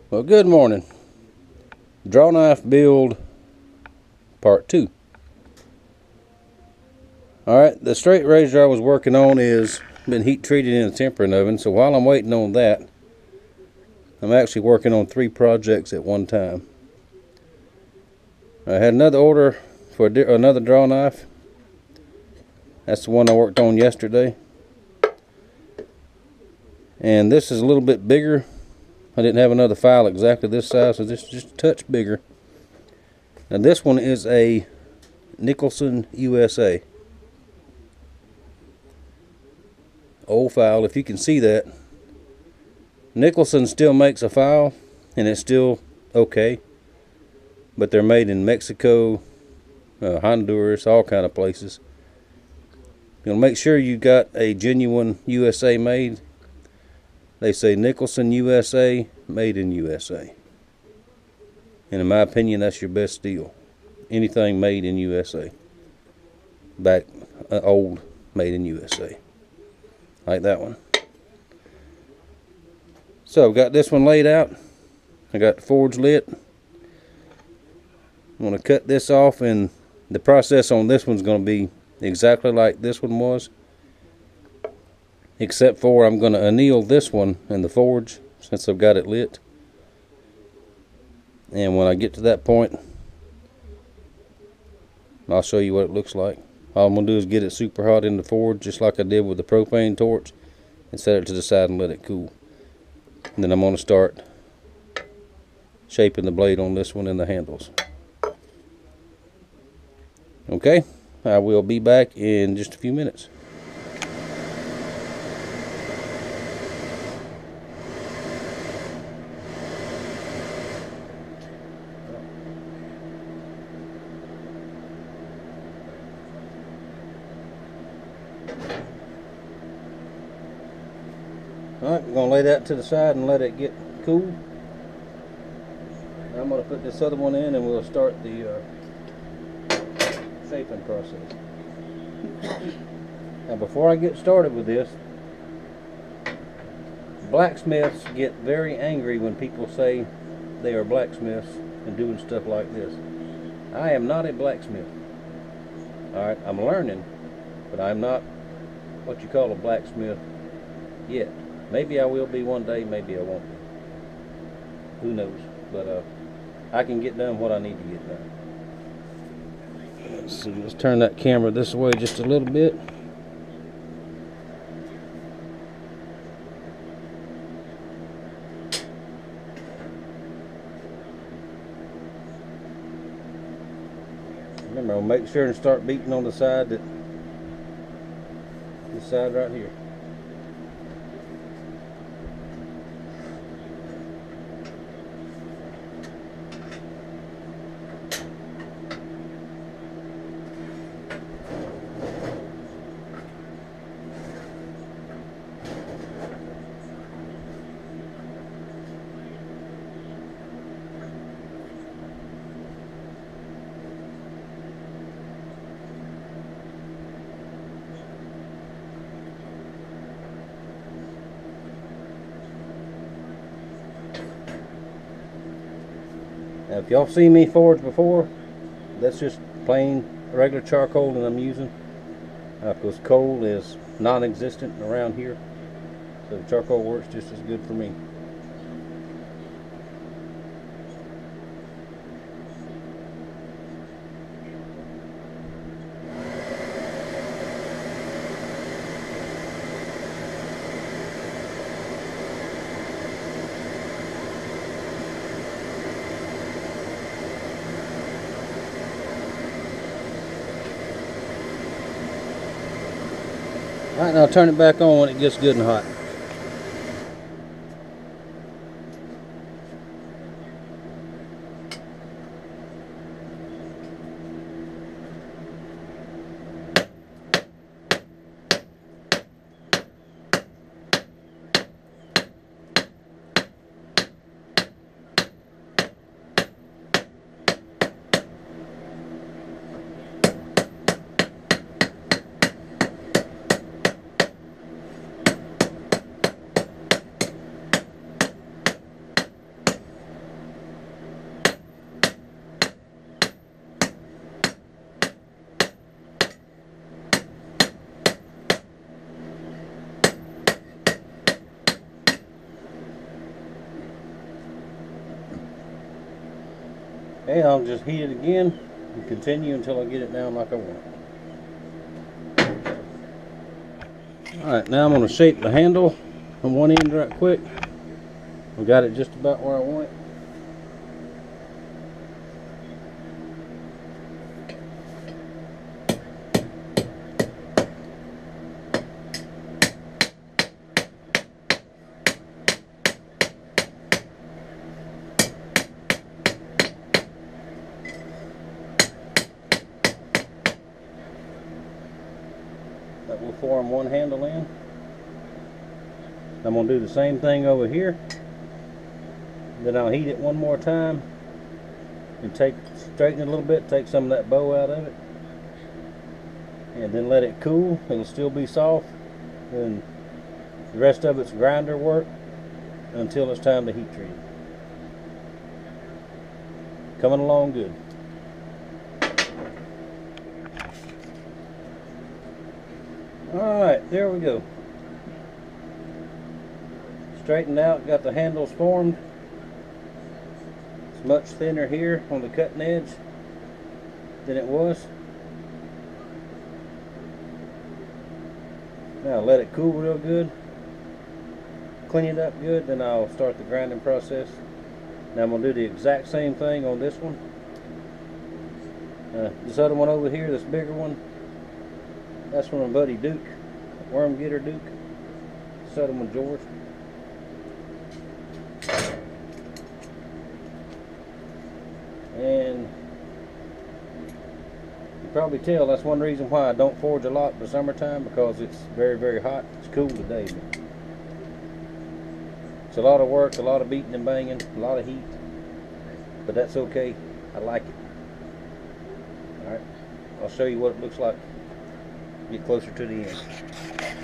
Well, good morning. Draw knife build part 2. Alright, the straight razor I was working on is been heat treated in a tempering oven, so while I'm waiting on that, I'm actually working on 3 projects at one time. I had another order for another draw knife. That's the one I worked on yesterday. And this is a little bit bigger. I didn't have another file exactly this size, so this is just a touch bigger. Now this one is a Nicholson USA. Old file, if you can see that. Nicholson still makes a file, and it's still okay. But they're made in Mexico, Honduras, all kind of places. You'll make sure you got a genuine USA made. They say Nicholson USA, made in USA. And in my opinion, that's your best deal. Anything made in USA. Back old, made in USA. Like that one. So I've got this one laid out. I got the forge lit. I'm going to cut this off, and the process on this one's going to be exactly like this one was. Except for I'm going to anneal this one in the forge since I've got it lit. And when I get to that point, I'll show you what it looks like. All I'm going to do is get it super hot in the forge, just like I did with the propane torch, and set it to the side and let it cool. And then I'm going to start shaping the blade on this one and the handles. Okay, I will be back in just a few minutes. Alright, we're going to lay that to the side and let it get cool. I'm going to put this other one in, and we'll start the shaping process. Now before I get started with this, blacksmiths get very angry when people say they are blacksmiths and doing stuff like this. I am not a blacksmith. Alright, I'm learning, but I'm not what you call a blacksmith yet. Maybe I will be one day, maybe I won't be. Who knows? But I can get done what I need to get done. Let's see, let's turn that camera this way just a little bit. Remember, I'll make sure and start beating on the side, this side right here. Now, if y'all seen me forge before, that's just plain regular charcoal that I'm using. Because coal is non-existent around here, so the charcoal works just as good for me. Alright, now turn it back on when it gets good and hot. And I'll just heat it again and continue until I get it down like I want. Alright, now I'm going to shape the handle on one end right quick. I got it just about where I want it. That will form one handle in. I'm going to do the same thing over here. Then I'll heat it one more time and straighten it a little bit, take some of that bow out of it, and then let it cool. It'll still be soft, and the rest of it's grinder work until it's time to heat treat it. Coming along good. Alright, there we go. Straightened out, got the handles formed. It's much thinner here on the cutting edge than it was. Now let it cool real good. Clean it up good, then I'll start the grinding process. Now I'm going to do the exact same thing on this one. This other one over here, this bigger one, that's from my buddy Duke, Worm Getter Duke. This other one, George. And you probably tell that's one reason why I don't forge a lot in the summertime, because it's very, very hot. It's cool today, but it's a lot of work, a lot of beating and banging, a lot of heat, but that's okay. I like it. Alright, I'll show you what it looks like. Get closer to the end.